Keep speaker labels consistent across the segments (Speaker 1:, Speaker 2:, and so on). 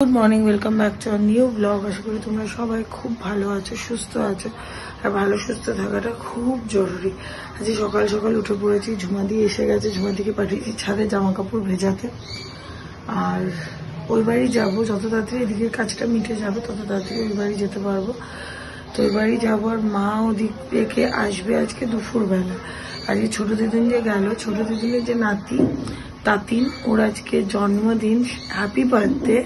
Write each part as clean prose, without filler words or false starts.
Speaker 1: Good morning, welcome back to a new blog. আশা করি তোমরা সবাই খুব ভালো আছো, সুস্থ আছো। আর ভালো সুস্থ থাকাটা খুব জরুরি। আজকে সকাল সকাল উঠে পড়েছি, ঝুমাদি এসে গেছে, ঝুমাদিকে পাঠিয়েছি ছাদে জামা কাপড় ভেজাতে। আর ওই বাড়ি যাবো, যত তাড়াতাড়ি এদিকের কাজটা মিটে যাবে তত তাড়াতাড়ি ওই বাড়ি যেতে পারবো। তো ওই বাড়ি যাবো, আর মা ওদিক থেকে আসবে আজকে দুপুরবেলা। আর এই ছোট দিদিন যে গেল, ছোট দিদিনের যে নাতি তাতিন, ওর আজকে জন্মদিন, হ্যাপি বার্থডে।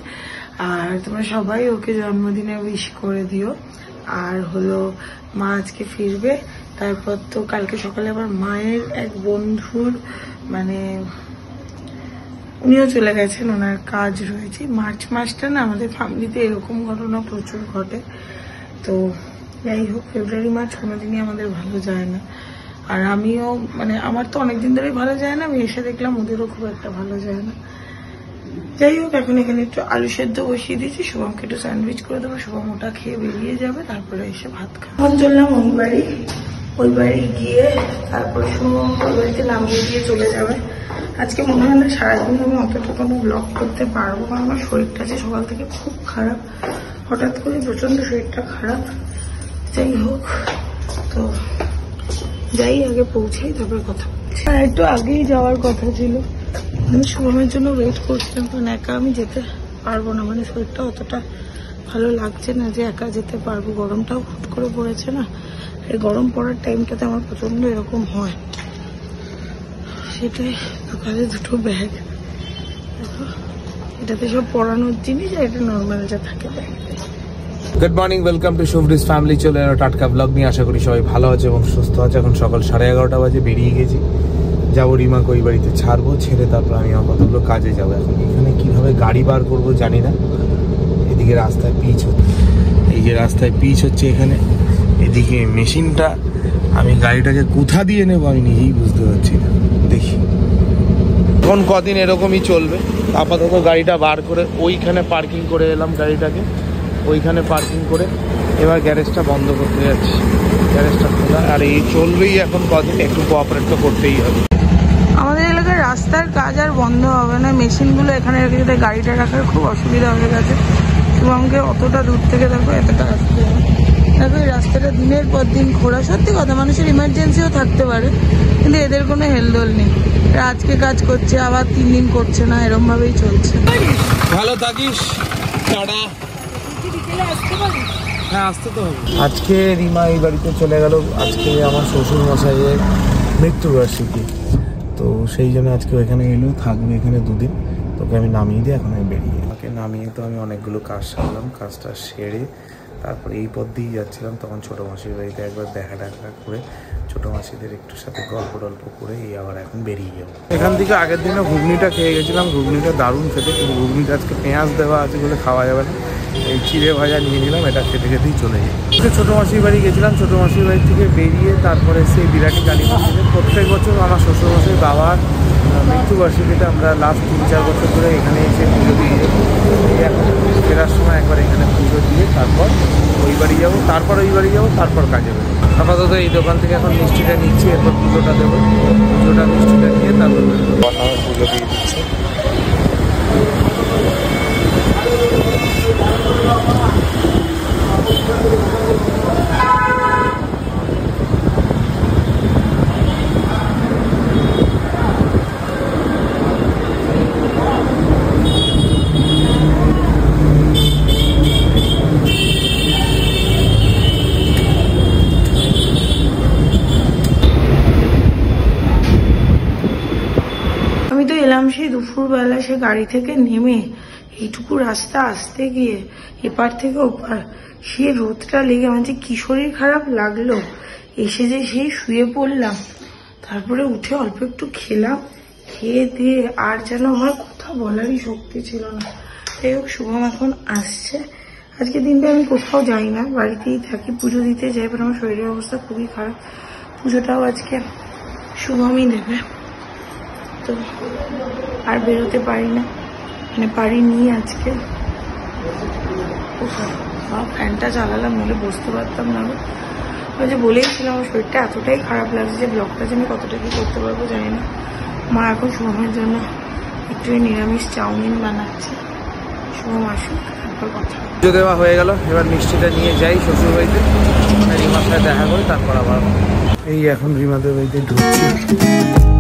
Speaker 1: আর তোমরা সবাই ওকে জন্মদিনে উইশ করে দিও। আর হলো মা আজকে ফিরবে, তারপর তো কালকে সকালে আবার মায়ের এক বন্ধুর উনিও চলে গেছেন, ওনার কাজ রয়েছে। মার্চ মাসটা না আমাদের ফ্যামিলিতে এরকম ঘটনা প্রচুর ঘটে। তো যাই হোক, ফেব্রুয়ারি মার্চ কোনোদিনই আমাদের ভালো যায় না। আর আমিও আমার তো অনেকদিন ধরেই ভালো যায় না, আমি এসে দেখলাম ওদেরও খুব একটা ভালো যায় না। যাই হোক, এখন এখানে একটু আলু সেদ্ধ বসিয়ে দিয়েছি, শুভমকে একটু স্যান্ডউইচ করে দেবো, শুভম ওটা খেয়ে বেরিয়ে যাবে, তারপরে এসে ভাত খাবো। এখন চললাম ওই বাড়ি গিয়ে তারপর শুভম ওই বাড়িতে নামিয়ে দিয়ে চলে যাবে। আজকে মনে হয় না সারাদিন আমি অতটা কোনো ব্লগ করতে পারবো, কারণ আমার শরীরটা আছে সকাল থেকে খুব খারাপ, হঠাৎ করে প্রচন্ড শরীরটা খারাপ। যাই হোক, তো যাই আগে পৌঁছাই, তারপরে কথা বলছি। আর একটু আগেই যাওয়ার কথা ছিল, আমি শুভমের জন্য ওয়েট করছিলাম, কারণ একা আমি যেতে পারবো না। শরীরটা অতটা ভালো লাগছে না যে একা যেতে পারবো। গরমটাও হুট করে পড়েছে না, এই গরম পড়ার টাইমটাতে আমার প্রচন্ড এরকম হয়। সেটাই সকালে দুটো ব্যাগ, এটাতে সব পড়ানোর জিনিস, আর এটা নর্মাল যা থাকে bag.
Speaker 2: Good morning, welcome to শুভরিস ফ্যামিলি। চলে এলো টাটকা ব্লগ নিয়ে। আশা করি সবাই ভালো আছে এবং সুস্থ আছে। এখন সকাল 11:30 বাজে, বেরিয়ে গেছি, যাবো রিমাকে ওই বাড়িতে ছাড়বো, ছেড়ে তারপর আমি আমার কতগুলো কাজে যাবো। এখন এখানে কিভাবে গাড়ি বার করবো জানি না। এদিকে রাস্তায় পিচ হচ্ছে, এই যে রাস্তায় পিচ হচ্ছে এখানে, এদিকে মেশিনটা, আমি গাড়িটাকে কোথা দিয়ে নেবো আমি নিজেই বুঝতে পারছি না। দেখি এখন কদিন এরকমই চলবে। আপাতত গাড়িটা বার করে ওইখানে পার্কিং করে এলাম, গাড়িটাকে ওইখানে পার্কিং করে এবার গ্যারেজটা বন্ধ করতে যাচ্ছি। গ্যারেজটা খোলা, আর এই চলবেই এখন কদিন, একটু কোঅপারেট তো করতেই হবে।
Speaker 1: আমাদের এলাকার রাস্তার কাজ আর বন্ধ হবে না, মেশিনগুলো এখানে রেখে যেতে গাড়িটা রাখার খুব অসুবিধা হয়ে গেছে। শুভমকে অতটা দূর থেকে এতটা আসতে হবে। দেখো এই রাস্তাটা দিনের পর দিন খোলা। সত্যি কথা, মানুষের ইমার্জেন্সিও থাকতে পারে, কিন্তু এদের কোনো হেলদোল নেই। আজকে কাজ করছে, আবার 3 দিন করছে না, এরম ভাবেই চলছে।
Speaker 2: ভালো থাকিস, টাটা। হ্যাঁ, আসতে তো হবে। আজকে রিমা এই বাড়িতে চলে গেল। আজকে আমার শ্বশুর মশাইয়ের মৃত্যুবার্ষিকী, তো সেই জন্য আজকে এখানে এলো, থাকবে এখানে 2 দিন। তোকে আমি নামিয়ে দিই, এখন আমি বেরিয়ে আমাকে নামিয়ে তো আমি অনেকগুলো কাজ সারলাম, কাজটা সেরে তারপরে এই পথ দিয়েই যাচ্ছিলাম। তখন ছোটো মাসির বাড়িতে একবার দেখা করে ছোটো মাসিদের একটু সাথে গল্প করে এই আবার এখন বেরিয়ে যাবো এখান থেকে। আগের দিনে ঘুগনিটা খেয়ে গেছিলাম, ঘুগনিটা দারুণ খেতে, কিন্তু ঘুগনিটা আজকে পেঁয়াজ দেওয়া আছে বলে খাওয়া যাবে না। এই চিড়ে ভাজা নিয়ে নিলাম, এটা খেতেই চলে যাই। ছোটো মাসির বাড়ি গেছিলাম, ছোটো মাসির বাড়ি থেকে বেরিয়ে তারপরে সেই বিরাটি কালী মন্দিরে। প্রত্যেক বছর আমার শ্বশুরমশাই বাবার মৃত্যুবার্ষিকীতে আমরা লাস্ট 3-4 বছর ধরে এখানে এসে পুজো দিয়ে যাবো। এখন ফেরার সময় একবার এখানে পুজো দিয়ে তারপর ওই বাড়ি যাবো, তারপর ওই বাড়ি যাবো, তারপর কাজে যাবো। আপাতত এই দোকান থেকে এখন মিষ্টিটা নিচ্ছি, এরপর পুজোটা দেবো। পুজোটা মিষ্টিটা নিয়ে তারপর পুজো দিয়ে দিচ্ছি।
Speaker 1: আমি তো এলাম সেই দুপুরবেলা, সে গাড়ি থেকে নেমে এইটুকু রাস্তা আসতে গিয়ে এপার থেকে ওপার, সে রোদটা লেগে আমার যে কি শরীর খারাপ লাগলো। এসে যে সেই শুয়ে পড়লাম, তারপরে উঠে অল্প একটু খেলাম, খেয়ে দিয়ে আর যেন আমার কথা বলারই শক্তি ছিল না। যাই হোক, শুভম এখন আসছে। আজকে দিনটা আমি কোথাও যাই না, বাড়িতেই থাকি, পুজো দিতে যাই, এবার আমার শরীরের অবস্থা খুবই খারাপ। পুজোটাও আজকে শুভমই দেবে, তো আর বেরোতে পারি না, পারিনি আজকে। ফ্যানটা চালালাম, নইলে বসতে পারতাম না। ওই যে বলেইছিলাম, আমার শরীরটা এতটাই খারাপ লাগছে যে ব্লগটা যে আমি কতটা কি করতে পারবো জানি না। মা এখন শুভমের জন্য একটু নিরামিষ চাউমিন বানাচ্ছে, ম্যাক্সিমাম আসুক, তারপর কথা হবে।
Speaker 2: পুজো দেওয়া হয়ে গেল, এবার মিষ্টিটা নিয়ে যাই শ্বশুর বাড়িতে, রিমার সাথে দেখা করে তারপর আবার এই এখন রিমাদের বাড়িতে ঢুকছি।